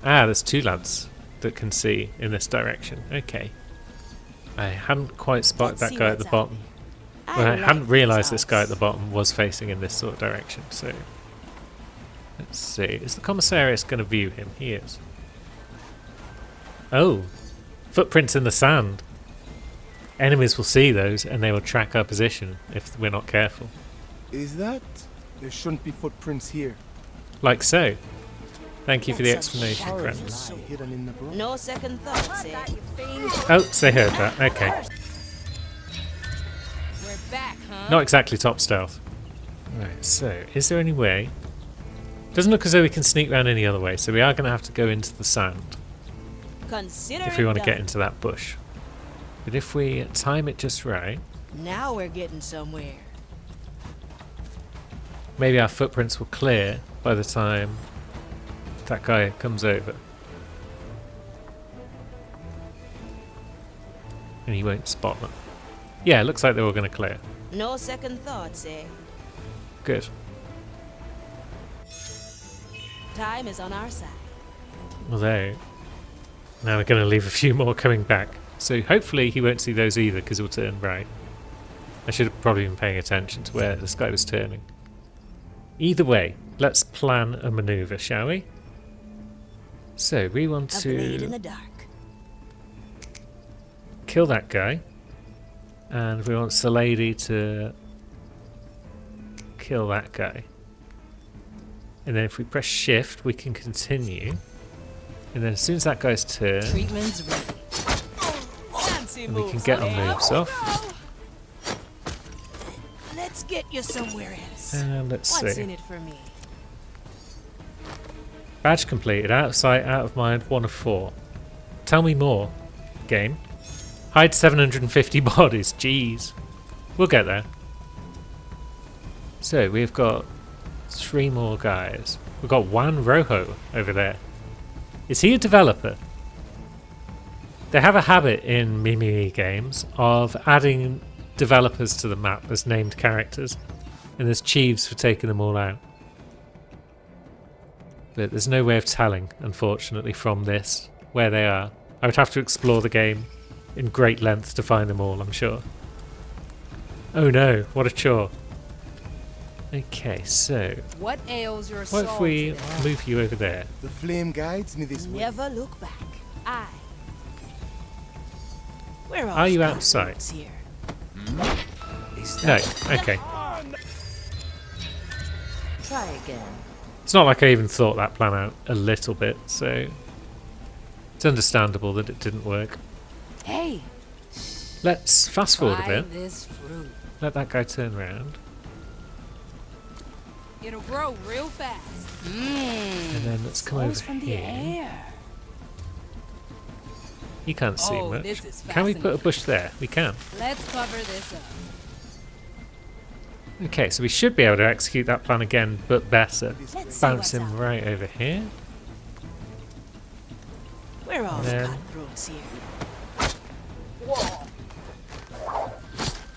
Ah, there's 2 lads that can see in this direction. Okay. I hadn't quite spotted Let's that see guy at the what's out bottom. there. Well, I like hadn't realised this this guy at the house. bottom was facing in this sort of direction, so... Let's see. Is the Commissarius going to view him? He is. Oh! Footprints in the sand! Enemies will see those, and they will track our position if we're not careful. Is that? There shouldn't be footprints here. Like so. Thank you for the That's a explanation, shadow. friends. Lie hidden in the brush. No second thoughts, eh? Oh, so they heard that. Okay. We're back, huh? Not exactly top stealth. Right, so, is there any way... Doesn't look as though we can sneak around any other way, so we are going to have to go into the sand Consider if we it want to get done. into that bush. But if we time it just right, Now we're getting somewhere. maybe our footprints will clear by the time that guy comes over. And he won't spot them. Yeah, it looks like they're all going to clear. No second thoughts, eh? Good. Time is on our side. Although, now we're going to leave a few more coming back. So hopefully he won't see those either because he'll turn right. I should have probably been paying attention to where this guy was turning. Either way, let's plan a manoeuvre, shall we? So we want A blade in to... the dark. kill that guy. And we want Salady to kill that guy. And then if we press shift, we can continue. And then as soon as that guy's turn, Treatment's ready. Fancy and we can moves, get our eh? moves off. Let's get you somewhere else. And let's What's see. in it for me? Badge completed. Out of sight, out of mind, 1 of 4. Tell me more, game. Hide 750 bodies. Jeez. We'll get there. So we've got 3 more guys. We've got Juan Rojo over there. Is he a developer? They have a habit in Mimi games of adding developers to the map as named characters, and there's Chiefs for taking them all out. But there's no way of telling, unfortunately, from this where they are. I would have to explore the game in great length to find them all, I'm sure. Oh no, what a chore. Okay, so What ails your what soul if we today? move you over there? The flame guides me this way. Never look back. I. Where Are you the outside? roots here? No, okay. Try again. It's not like I even thought that plan out a little bit, so it's understandable that it didn't work. Hey, Let's fast forward a try bit. this fruit. Let that guy turn around, It'll grow real fast. and then let's come Flows over from the here. air. You can't see Oh, much. this is Can we put a fascinating. bush there? We can. Let's cover this up. Okay, so we should be able to execute that plan again, but better. Let's see Bounce what's him out. right over here. Where are the Then- cutthroats here?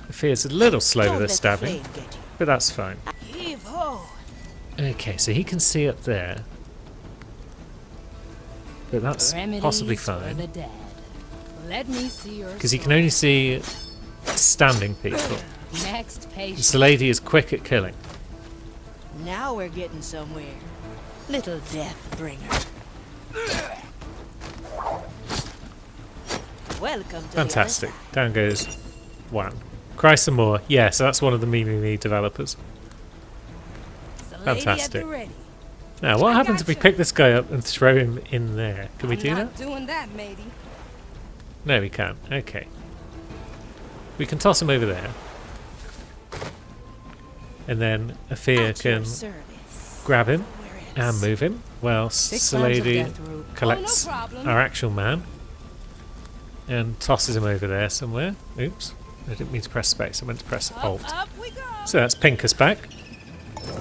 The fear's a little slow Don't with the let the stabbing, flame get but that's fine. you. Heave ho! Okay, so he can see up there. But that's Remedies possibly for fine. the dead. Let me see your Because he can soul. only see standing people. Next patient. This lady is quick at killing. Now we're getting somewhere. Little death bringer. Welcome to Fantastic. the other Down goes one. Cry some more. Yeah, so that's one of the Mimi developers. The lady at Fantastic. the ready. Now, what I happens if we gotcha. pick this guy up and throw him in there? Can we I'm do not that? doing that, matey. No, we can't. Okay. We can toss him over there. And then Afia At your can service. grab him Somewhere and else. move him while Six rounds of Salady death root. collects Oh, no problem. our actual man and tosses him over there somewhere. Oops. I didn't mean to press space. I meant to press Alt. Up we go. So that's Pinkus back.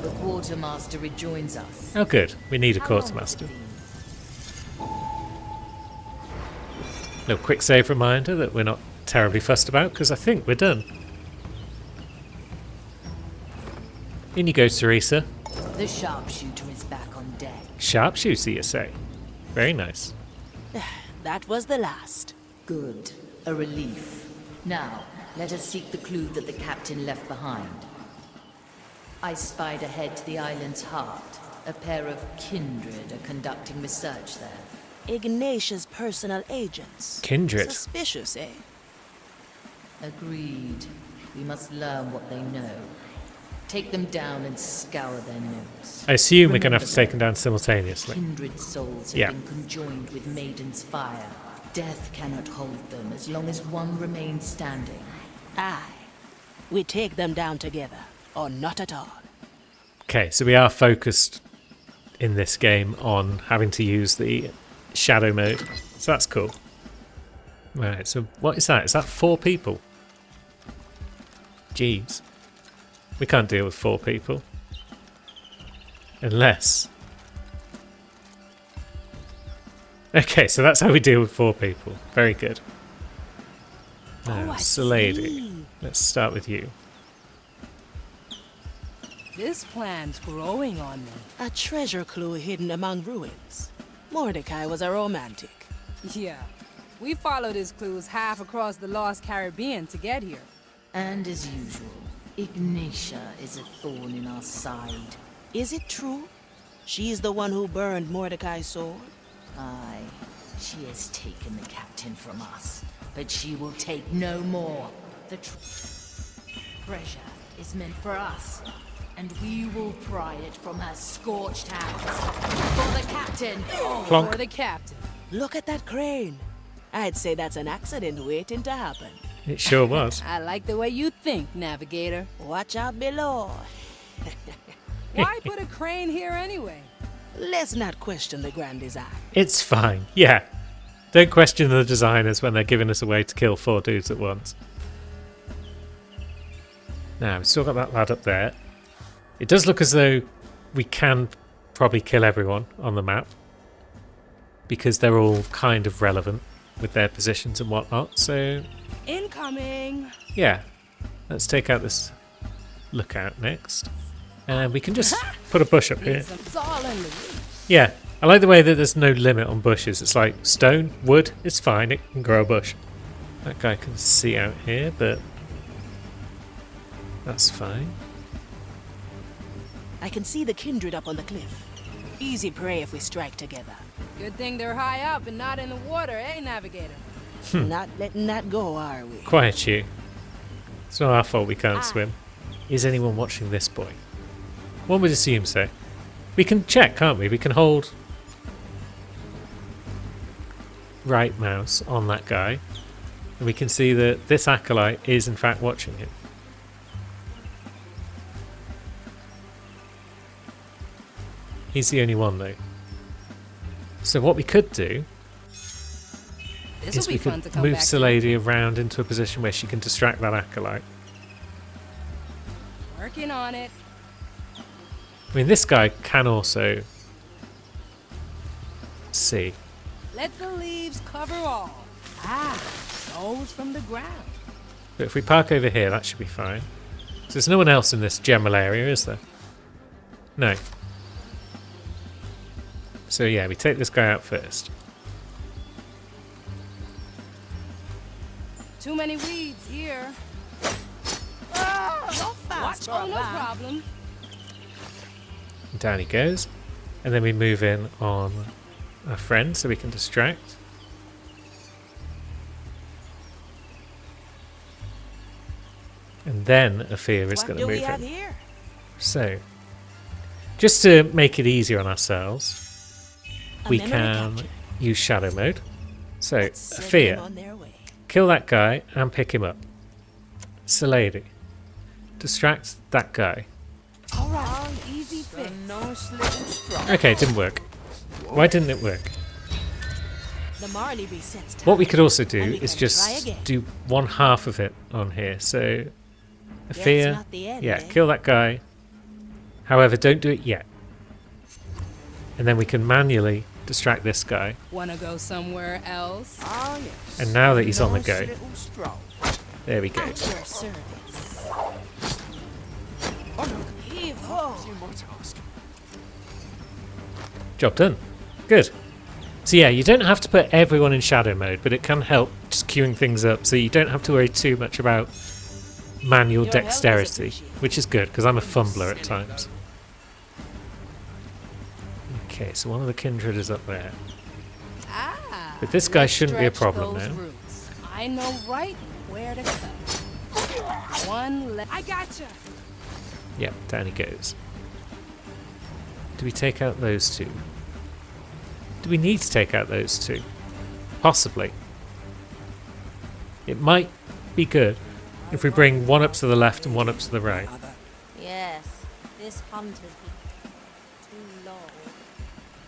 The quartermaster rejoins us. Oh, good. We need a How long has it quartermaster. been? Little quick save reminder that we're not terribly fussed about because I think we're done. In you go, Teresa. The sharpshooter is back on deck. Sharpshooter, you say? Very nice. That was the last. Good. A relief. Now, let us seek the clue that the captain left behind. I spied ahead to the island's heart. A pair of kindred are conducting research there. Ignatius' personal agents. Kindred. Suspicious, eh? Agreed. We must learn what they know. Take them down and scour their notes. I assume we're going to have Remember to take them down simultaneously. Kindred souls have Yeah. been conjoined with Maiden's fire. Death cannot hold them as long as one remains standing. Aye. We take them down together, or not at all. Okay, so we are focused in this game on having to use the shadow mode. So that's cool. Right, so what is that? Is that 4 people? Jeez. We can't deal with 4 people. Unless... Okay, so that's how we deal with 4 people. Very good. Now, I Salady. see. Let's start with you. This plan's growing on me. A treasure clue hidden among ruins. Mordecai was a romantic. Yeah. We followed his clues half across the lost Caribbean to get here. And as usual, Ignatia is a thorn in our side. Is it true? She's the one who burned Mordecai's sword? Aye, she has taken the captain from us. but she will take no more. The treasure is meant for us, and we will pry it from her scorched hands. For the captain! Clonk. For the captain. Look at that crane. I'd say that's an accident waiting to happen. It sure was. I like the way you think, Navigator. Watch out below. Why put a crane here anyway? Let's not question the grand design. It's fine. Yeah. Don't question the designers when they're giving us a way to kill 4 dudes at once. Now, we've still got that lad up there. It does look as though we can probably kill everyone on the map, because they're all kind of relevant with their positions and whatnot. So, Incoming. yeah. Let's take out this lookout next. And we can just put a bush up here. It's all in the roots. Yeah, I like the way that there's no limit on bushes. It's like stone, wood, it's fine, it can grow a bush. That guy can see out here, but that's fine. I can see the kindred up on the cliff. Easy prey if we strike together. Good thing they're high up and not in the water, eh, Navigator? Not letting that go, are we? Quiet you. It's not our fault we can't swim. Is anyone watching this boy? One would assume so. We can check, can't we? We can hold right mouse on that guy, and we can see that this acolyte is in fact watching him. He's the only one though. So what we could do is This'll we be fun to could come move back to. Salady around into a position where she can distract that acolyte. Working on it. I mean, this guy can also see. Let the leaves cover all. Those from the ground. But if we park over here, that should be fine. So there's no one else in this general area, is there? No. So yeah, we take this guy out first. Too many weeds here. Fast, Oh, no problem. Down he goes. And then we move in on our friend so we can distract. And then Afia is What going do to we move have in. here? So, just to make it easier on ourselves, A we memory can capture. use shadow mode. So, Let's send them Afia, on their way. kill that guy and pick him up. Salady, distract that guy. All right. Easy fix. Okay, it didn't work. Why didn't it work? The Marley resets time. What we could also do And we is can try just again. do 1/2 of it on here. So, That's Afia, not the end, yeah, eh? kill that guy. However, don't do it yet. And then we can manually distract this guy. Wanna go somewhere else? Oh, yes. And now that he's on the go, Little stroll. there we go. At your service. Heave ho. Job done. Good. So yeah, you don't have to put everyone in shadow mode, but it can help just queuing things up so you don't have to worry too much about manual Your help is dexterity, appreciated. which is good because I'm a fumbler at times. Okay, so one of the kindred is up there. But this guy let's shouldn't be a stretch problem those now. roots. I know right where to cut. One left. I gotcha. Yep, down he goes. Do we take out those two? Do we need to take out those two? Possibly. It might be good if we bring one up to the left and one up to the right. Yes, this hunt has been too long.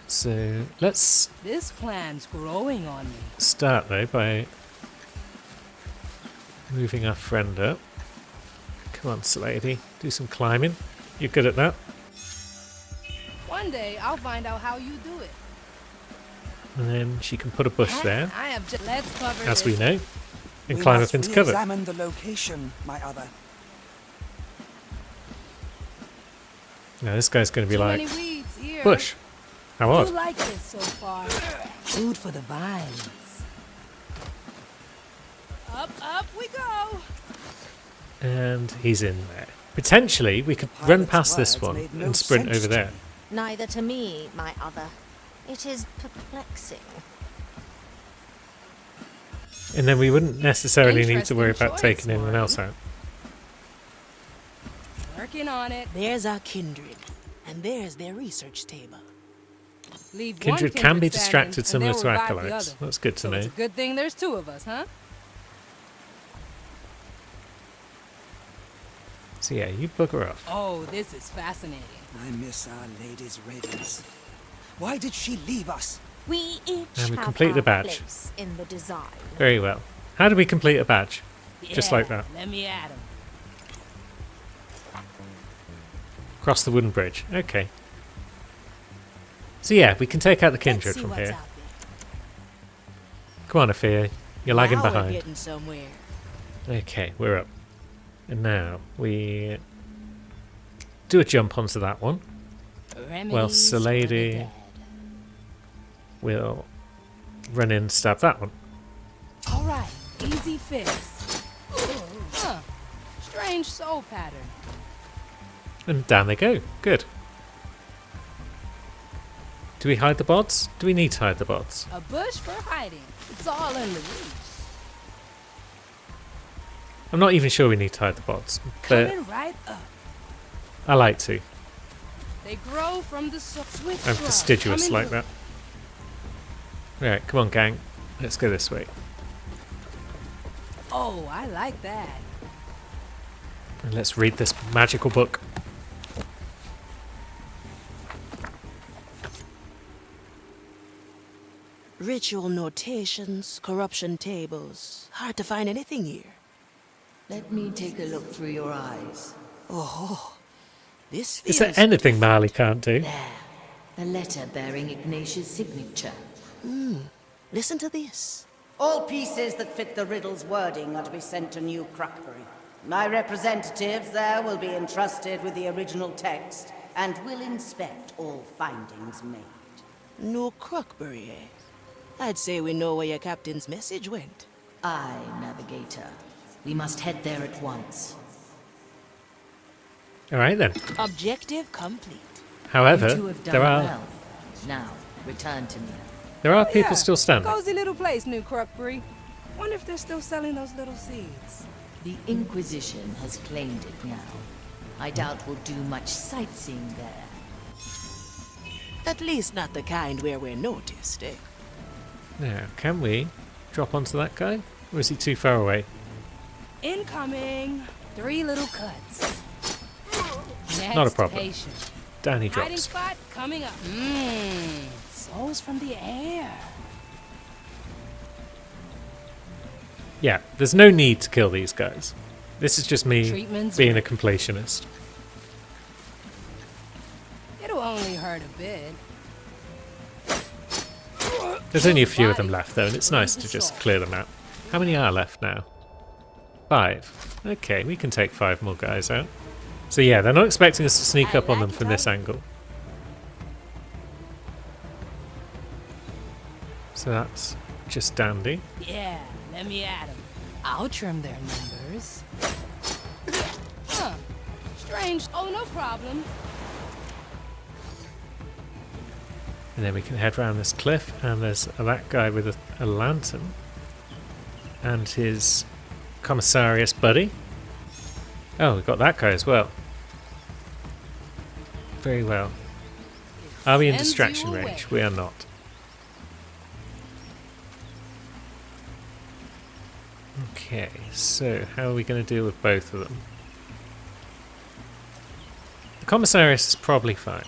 So let's This plan's growing on me. start though by moving our friend up. Come on, Salady, do some climbing. You're good at that. One day I'll find out how you do it. And then she can put a bush there, I have just. Let's cover as this. we know, and We climb must up into cover. re-examine the location, my other. Now this guy's going to be Too like, many weeds here. bush. How Do odd. like this so far. Food for the vines. Up we go. And he's in there. Potentially, we could run pilot's past this words one made no and sprint sense over to there. me. Neither to me, my other. It is perplexing. And then we wouldn't necessarily need to worry Interesting about taking choice, anyone else Martin. out. Working on it. There's our kindred, and there's their research table. Leave one Kindred can be standing, distracted and similar they'll to revive the acolytes. other. That's good to So know. it's a good thing there's two of us, huh? So yeah, you bugger off. Oh, this is fascinating. I miss Our Lady's radiance. Why did she leave us? We each And we have complete the our badge. place in the design. Very well. How do we complete a badge? Just Yeah, like that. Let me at him. Cross the wooden bridge. Okay. So yeah, we can take out the Let's kindred see from what's here. out there. Come on, Afia. You're lagging Now we're behind. getting somewhere. Okay, we're up. And now we do a jump onto that one. Well, Remedies for the Lady dead. will run in and stab that one. All right, easy fix. Huh. Strange soul pattern. And down they go. Good. Do we hide the bots? Do we need to hide the bots? A bush for hiding. It's all in the roots. I'm not even sure we need to hide the bots, but Coming right up. I like to. They grow from the soil. I'm fastidious like that. Right, come on, gang. Let's go this way. Oh, I like that. And let's read this magical book. Ritual notations, corruption tables. Hard to find anything here. Let me take a look through your eyes. Oh, this Is feels there anything Marley can't do? There. A letter bearing Ignatius' signature. Listen to this. All pieces that fit the riddle's wording are to be sent to New Crockbury. My representatives there will be entrusted with the original text and will inspect all findings made. No Crockbury, eh? I'd say we know where your captain's message went. Aye, Navigator. We must head there at once. Alright then. Objective complete. However, You two have done there are well. Now, return to me. people Yeah, still standing. Cozy little place, New Crockbury. Wonder if they're still selling those little seeds. The Inquisition has claimed it now. I doubt we'll do much sightseeing there. At least not the kind where we're noticed, eh? Now, can we drop onto that guy? Or is he too far away? Incoming. 3 little cuts. Next Not a problem. patient. Down he Hiding drops. spot coming up. Souls from the air. Yeah, there's no need to kill these guys. This is just me Treatment's being a completionist. It'll only hurt a bit. There's only a few of them left though, and it's nice to just clear them out. How many are left now? 5. Okay, we can take 5 more guys out. So yeah, they're not expecting us to sneak up on them from this angle. So that's just dandy. Yeah, let me at 'em. I'll trim their numbers. Huh. Strange. Oh, no problem. And then we can head round this cliff, and there's that guy with a lantern. And his commissarius buddy. Oh, we've got that guy as well. Very well. Are we in Sends distraction you range? away. We are not. Okay, so how are we going to deal with both of them? The commissarius is probably fine.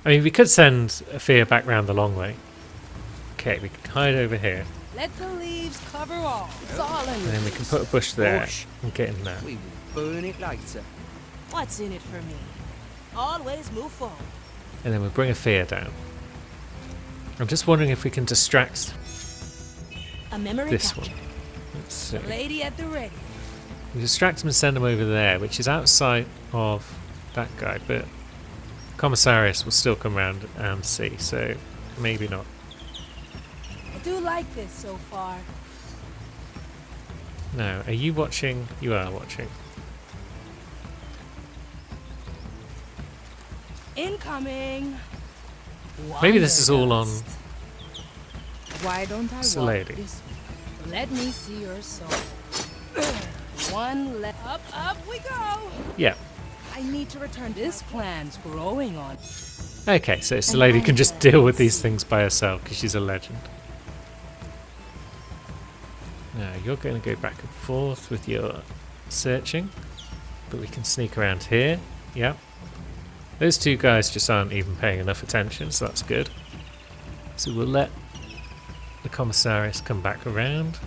I mean, we could send Afia back round the long way. Okay, we can hide over here. Let the leaves cover all. It's all in And the then we can put a bush there Bush. and get in there. We will burn it later. What's in it for me? Always move forward. And then we'll bring Afia down. I'm just wondering if we can distract A memory this capture. one. Let's see. lady at the ready. We distract him and send him over there, which is outside of that guy, but Commissarius will still come round and see, so maybe not. I do like this so far. Now, are you watching? You are watching. Incoming. Maybe this is all on Why don't I It's a walk lady. this way? Let me see your soul. One left. Up we go. Yeah. I need to return. This plan's growing on. Okay, so it's the lady can just deal with these things by herself because she's a legend. Now you're going to go back and forth with your searching, but we can sneak around here. Yeah. Those two guys just aren't even paying enough attention, so that's good. So we'll let the Commissaris come back around.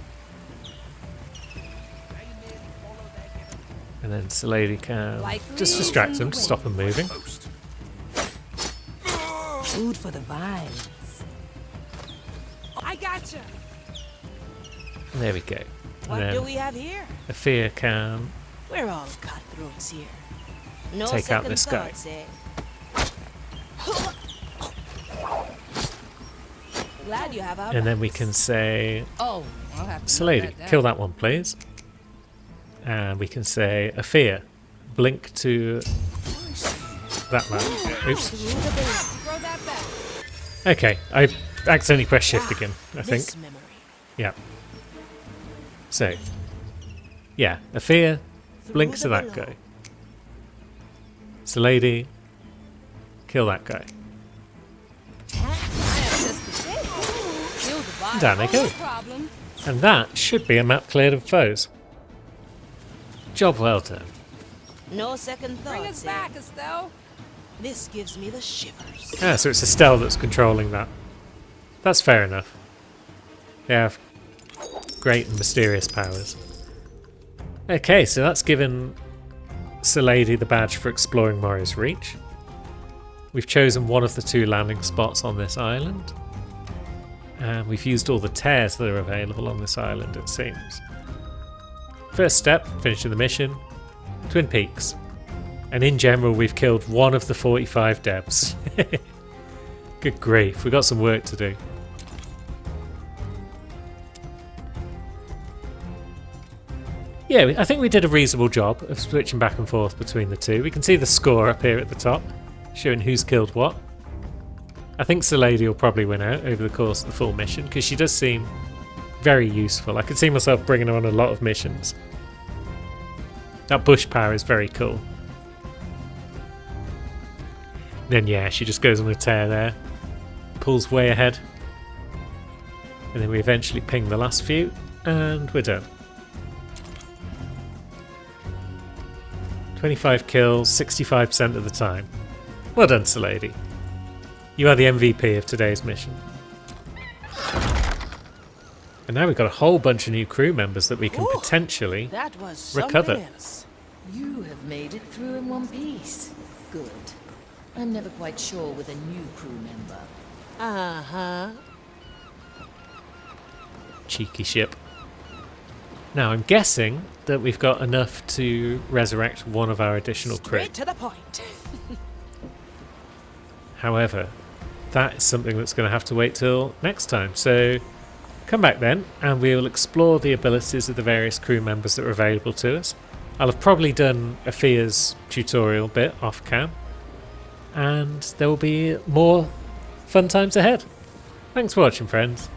And then the lady can just distract them to stop them moving. Food for the vines. I gotcha. And there we go. What and do then we have here? Athea can We're all cutthroats here. No take out second this guy. thoughts, eh? Glad you have our And then we can say, Oh, I'll have to so note lady, that down. kill that one please. And we can say, Athea, blink to that man. Oops. Throw that back. Okay, I accidentally pressed shift again, I think. This memory. Yeah. So, yeah, Athea, blink to that guy. So lady, kill that guy. Down they go. And that should be a map cleared of foes. Job well done. No second thoughts. Bring us eh? back, Estelle. This gives me the shivers. Ah, so it's Estelle that's controlling that. That's fair enough. They have great and mysterious powers. Okay, so that's given Sir Lady the badge for exploring Mori's Reach. We've chosen one of the 2 landing spots on this island. And we've used all the tears that are available on this island, it seems. First step, finishing the mission, Twin Peaks. And in general, we've killed one of the 45 devs. Good grief, we've got some work to do. Yeah, I think we did a reasonable job of switching back and forth between the two. We can see the score up here at the top, showing who's killed what. I think Sir Lady will probably win out over the course of the full mission, because she does seem very useful. I could see myself bringing her on a lot of missions. That bush power is very cool. Then yeah, she just goes on a tear there, pulls way ahead, and then we eventually ping the last few, and we're done. 25 kills, 65% of the time. Well done, Sir Lady. You are the MVP of today's mission. And now we've got a whole bunch of new crew members that we can potentially That was recover. something else. You have made it through in one piece. Good. I'm never quite sure with a new crew member. Uh-huh. Cheeky ship. Now I'm guessing that we've got enough to resurrect one of our additional crew. Straight to the point. However, that is something that's going to have to wait till next time. So come back then and we'll explore the abilities of the various crew members that are available to us. I'll have probably done Athea's tutorial bit off cam, and there will be more fun times ahead. Thanks for watching, friends.